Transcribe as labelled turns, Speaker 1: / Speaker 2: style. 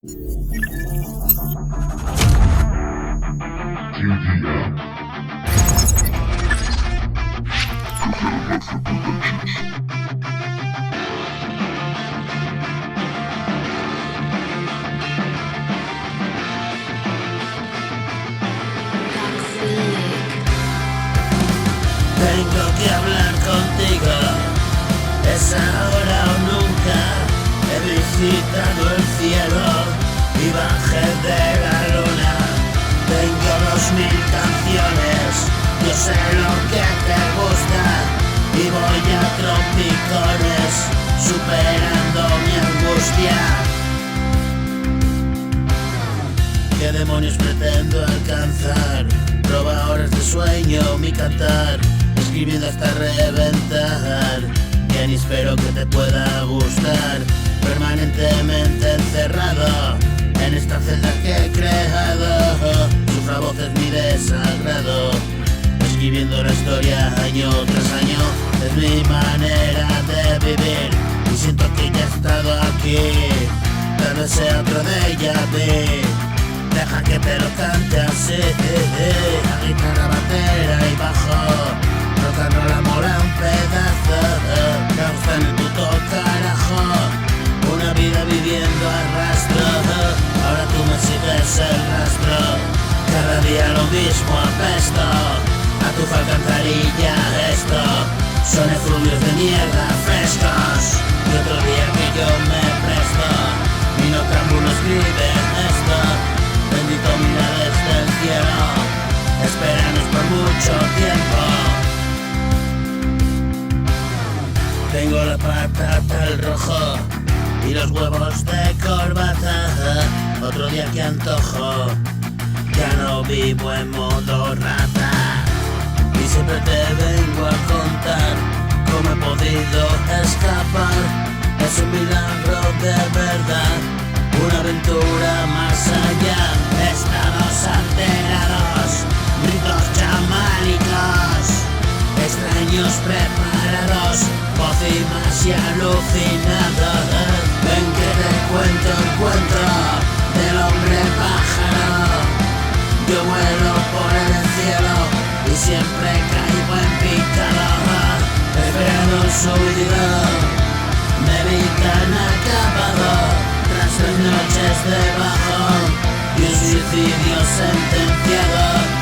Speaker 1: TDM.
Speaker 2: Tengo que hablar contigo, es ahora o nunca. He visitado el cielo y bajé de la luna. Tengo 2000 canciones, yo sé lo que te gusta y voy a trompicones superando mi angustia. ¿Qué demonios pretendo alcanzar? Roba horas de sueño mi cantar, escribiendo hasta reventar. Bien, espero que te pueda gustar. Permanentemente encerrado en esta celda que he creado, sufro a voces mi desagrado. Escribiendo la historia año tras año, es mi manera de vivir y siento que ya he estado aquí. Tal vez sea otro déjà vu. Deja que te lo cante así, la guitarra, batera y bajo, rock and roll, amor a un pedazo, me gusta en el puto carajo, una vida viviendo a rastro, ahora tú me sigues el rastro, cada día lo mismo apesto, a tu alcantarilla esto, son efluvios de mierda frescos, y otro día que yo me presto, mi noctámbulo escribe esto. Bendito mira desde el cielo, espéranos por mucho tiempo. Tengo la patata al rojo y los huevos de corbata. Otro día que antojo, ya no vivo en modo rata. Y siempre te vengo a contar cómo he podido escapar. Es un milagro de verdad, una aventura más allá. Estados alterados, ritos chamánicos, extraños preparados, pócimas y alucinados. Ven que te cuento el cuento del hombre pájaro. Yo vuelo por el cielo y siempre caigo en picado, esperando su huida. Me vi tan acabado tras 3 noches de bajón y un suicidio sentenciado.